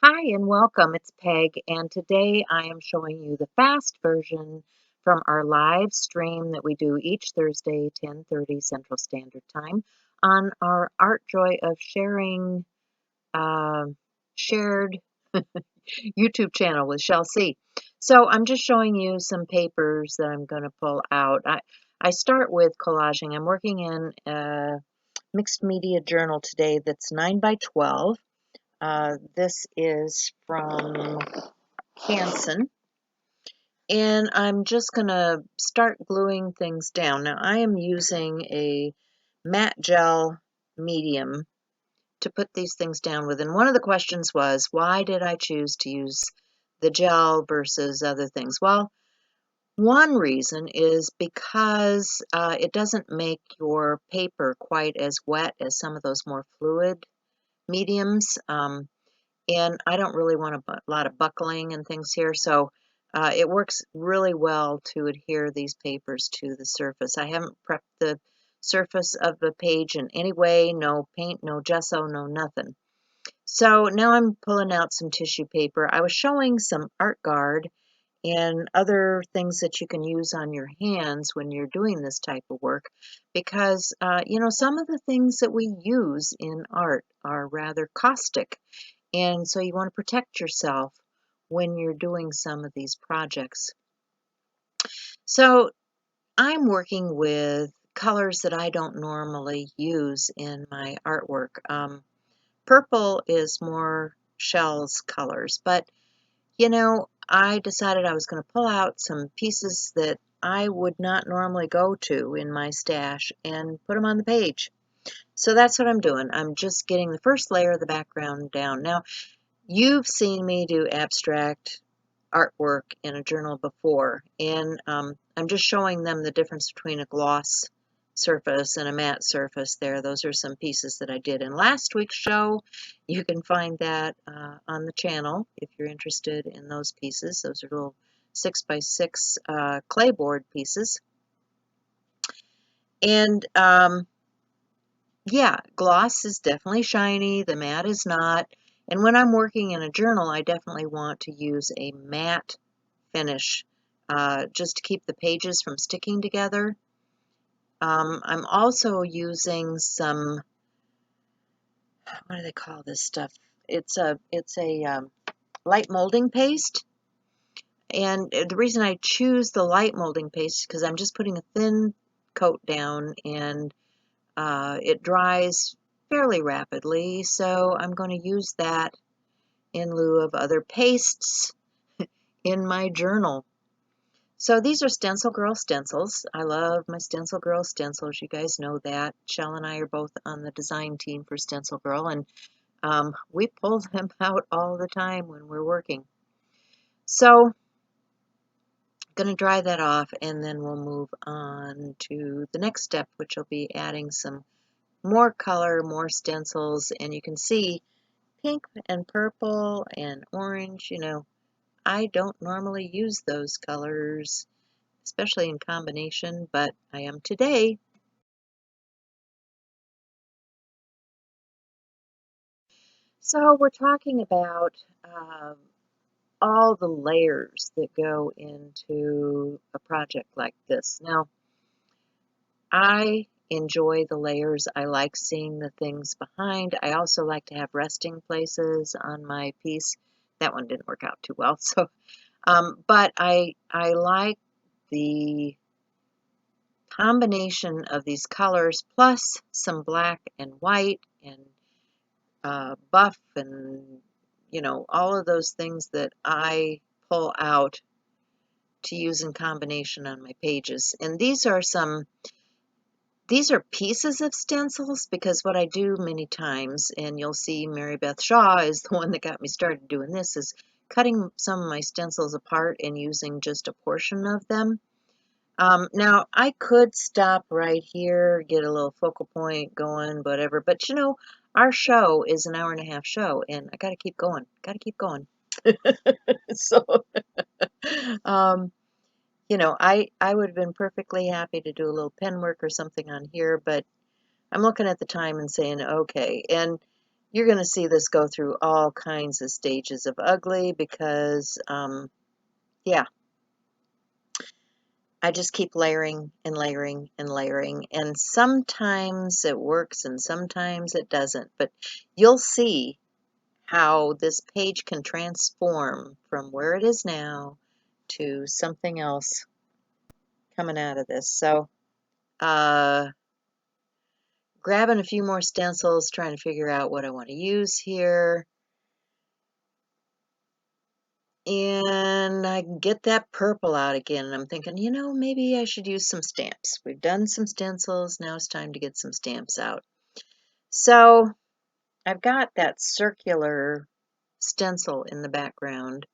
Hi and welcome. It's Peg, and today I am showing you the fast version from our live stream that we do each Thursday, 10:30 Central Standard Time, on our Art Joy of Sharing shared YouTube channel with Shell C. So I'm just showing you some papers that I'm going to pull out. I start with collaging. I'm working in a mixed media journal today that's 9 by 12. This is from Hanson, and I'm just going to start gluing things down. Now I am using a matte gel medium to put these things down with, and one of the questions was, why did I choose to use the gel versus other things? Well, one reason is because it doesn't make your paper quite as wet as some of those more fluid mediums. And I don't really want a lot of buckling and things here, so it works really well to adhere these papers to the surface. I haven't prepped the surface of the page in any way, no paint, no gesso, no nothing. So now I'm pulling out some tissue paper. I was showing some Art Guard and other things that you can use on your hands when you're doing this type of work, because some of the things that we use in art are rather caustic, and so you want to protect yourself when you're doing some of these projects. So I'm working with colors that I don't normally use in my artwork. Purple is more Shell's colors, but I decided I was going to pull out some pieces that I would not normally go to in my stash and put them on the page. So that's what I'm doing. I'm just getting the first layer of the background down. Now, you've seen me do abstract artwork in a journal before, and I'm just showing them the difference between a gloss surface and a matte surface there. Those are some pieces that I did in last week's show. You can find that on the channel if you're interested in those pieces. Those are little 6x6 clay board pieces. And yeah, gloss is definitely shiny, the matte is not. And when I'm working in a journal, I definitely want to use a matte finish just to keep the pages from sticking together. I'm also using some, what do they call this stuff? It's a light molding paste. And the reason I choose the light molding paste is because I'm just putting a thin coat down, and it dries fairly rapidly, so I'm going to use that in lieu of other pastes in my journal. So these are Stencil Girl stencils. I love my Stencil Girl stencils. You guys know that. Shell and I are both on the design team for Stencil Girl, and we pull them out all the time when we're working. So I'm going to dry that off, and then we'll move on to the next step, which will be adding some more color, more stencils, and you can see pink and purple and orange. I don't normally use those colors, especially in combination, but I am today. So we're talking about all the layers that go into a project like this. Now, I enjoy the layers. I like seeing the things behind. I also like to have resting places on my piece. That one didn't work out too well. So, but I like the combination of these colors plus some black and white and buff and all of those things that I pull out to use in combination on my pages. And these are pieces of stencils, because what I do many times, and you'll see Mary Beth Shaw is the one that got me started doing this, is cutting some of my stencils apart and using just a portion of them. Now, I could stop right here, get a little focal point going, whatever, but our show is an hour and a half show, and I got to keep going, So, I would have been perfectly happy to do a little pen work or something on here, but I'm looking at the time and saying, okay. And you're going to see this go through all kinds of stages of ugly because, yeah, I just keep layering and layering and layering, and sometimes it works and sometimes it doesn't, but you'll see how this page can transform from where it is now to something else coming out of this. So, grabbing a few more stencils, trying to figure out what I want to use here. And I get that purple out again, and I'm thinking, you know, maybe I should use some stamps. We've done some stencils, now it's time to get some stamps out. So I've got that circular stencil in the background,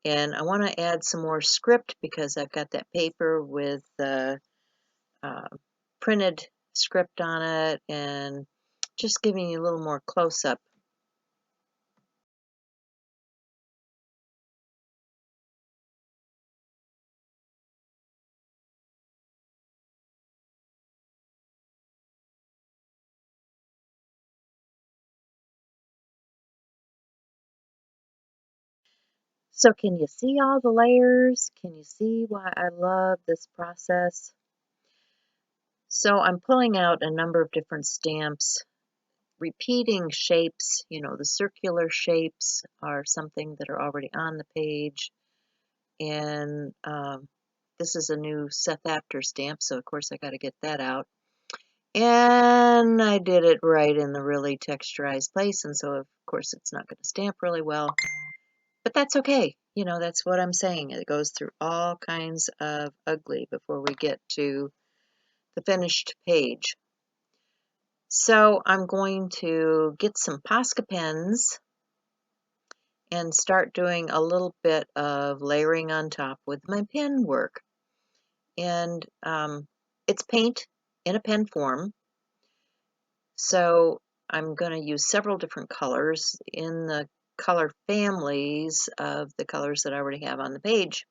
and I want to add some more script because I've got that paper with the printed script on it, and just giving you a little more close-up. So can you see all the layers? Can you see why I love this process? So I'm pulling out a number of different stamps, repeating shapes. You know, the circular shapes are something that are already on the page. And this is a new Seth Apter stamp, so of course I got to get that out. And I did it right in the really texturized place, and so of course it's not going to stamp really well. But that's okay. You know, that's what I'm saying. It goes through all kinds of ugly before we get to the finished page. So I'm going to get some Posca pens and start doing a little bit of layering on top with my pen work. And it's paint in a pen form. So I'm going to use several different colors in the color families of the colors that I already have on the page.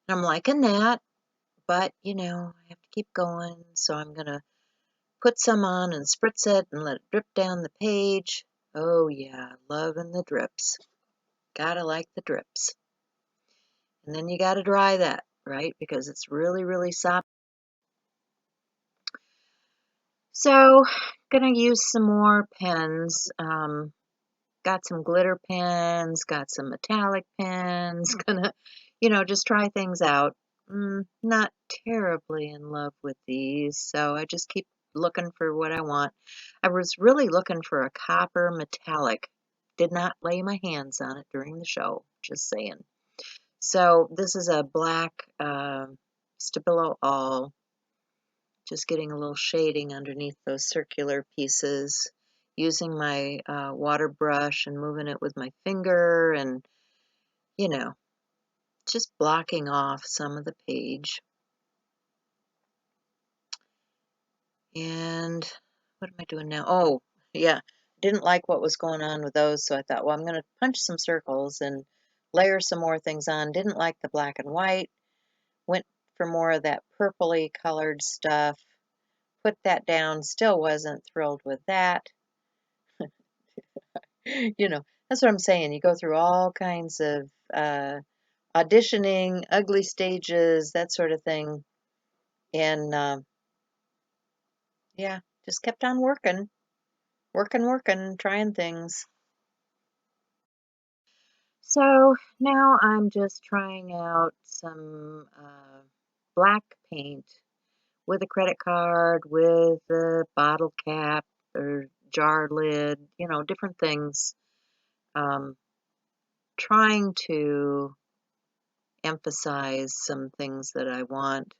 And I'm liking that, but you know, I have to keep going. So I'm going to put some on and spritz it and let it drip down the page. Oh yeah, loving the drips. Gotta like the drips. And then you gotta dry that, right? Because it's really, really soppy. So, gonna use some more pens. Got some glitter pens, got some metallic pens. Gonna, you know, just try things out. Not terribly in love with these, so I just keep looking for what I want. I was really looking for a copper metallic. Did not lay my hands on it during the show, just saying. So this is a black Stabilo All, just getting a little shading underneath those circular pieces, using my water brush and moving it with my finger and, you know, just blocking off some of the page. And what am I doing now? Oh, yeah, didn't like what was going on with those, so I thought, well, I'm going to punch some circles and layer some more things on. Didn't like the black and white. Went for more of that purpley colored stuff. Put that down. Still wasn't thrilled with that. You know, that's what I'm saying. You go through all kinds of auditioning, ugly stages, that sort of thing. And yeah, just kept on working, trying things. So now I'm just trying out some black paint with a credit card, with a bottle cap or jar lid, you know, different things. Trying to emphasize some things that I want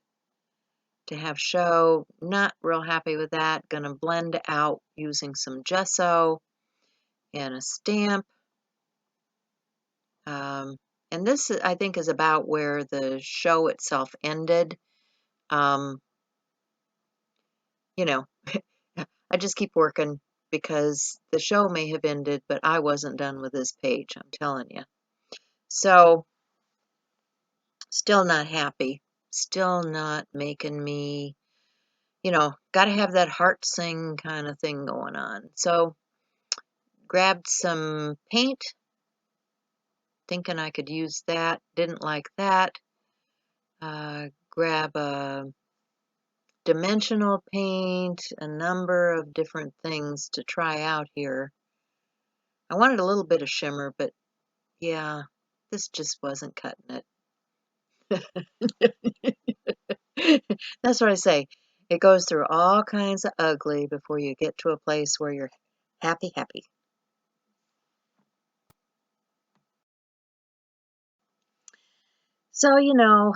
to have show. Not real happy with that. Gonna blend out using some gesso and a stamp. And this, I think, is about where the show itself ended. You know, I just keep working because the show may have ended, but I wasn't done with this page, I'm telling you. So, still not happy. Still not making me, you know, got to have that heart sing kind of thing going on. So grabbed some paint, thinking I could use that, didn't like that. Grab a dimensional paint, a number of different things to try out here. I wanted a little bit of shimmer, but yeah, this just wasn't cutting it. That's what I say. It goes through all kinds of ugly before you get to a place where you're happy, happy. So, you know,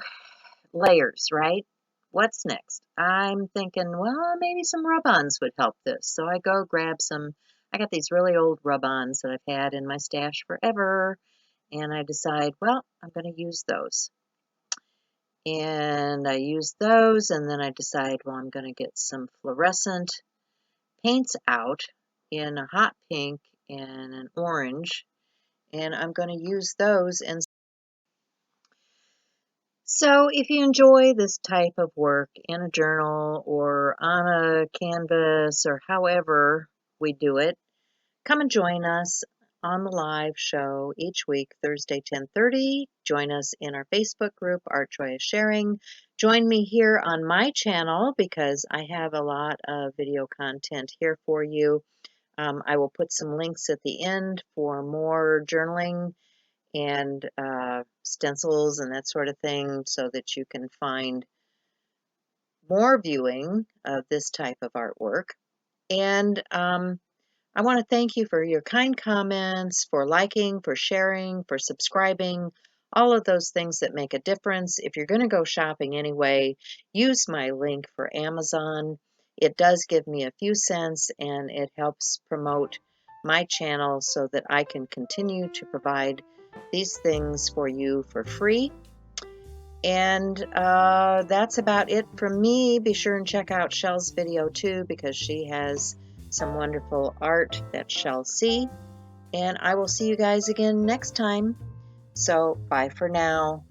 layers, right? What's next? I'm thinking, well, maybe some rub-ons would help this. So I go grab some. I got these really old rub-ons that I've had in my stash forever, and I decide, well, I'm going to use those. And I use those, and then I decide, well, I'm going to get some fluorescent paints out in a hot pink and an orange, and I'm going to use those. And so if you enjoy this type of work in a journal or on a canvas or however we do it, come and join us on the live show each week, Thursday, 10:30. Join us in our Facebook group, Art Joy is Sharing. Join me here on my channel because I have a lot of video content here for you. I will put some links at the end for more journaling and stencils and that sort of thing so that you can find more viewing of this type of artwork. And I want to thank you for your kind comments, for liking, for sharing, for subscribing, all of those things that make a difference. If you're going to go shopping anyway, use my link for Amazon. It does give me a few cents and it helps promote my channel so that I can continue to provide these things for you for free. And that's about it from me. Be sure and check out Shell's video too because she has some wonderful art that Shell see. And I will see you guys again next time. So bye for now.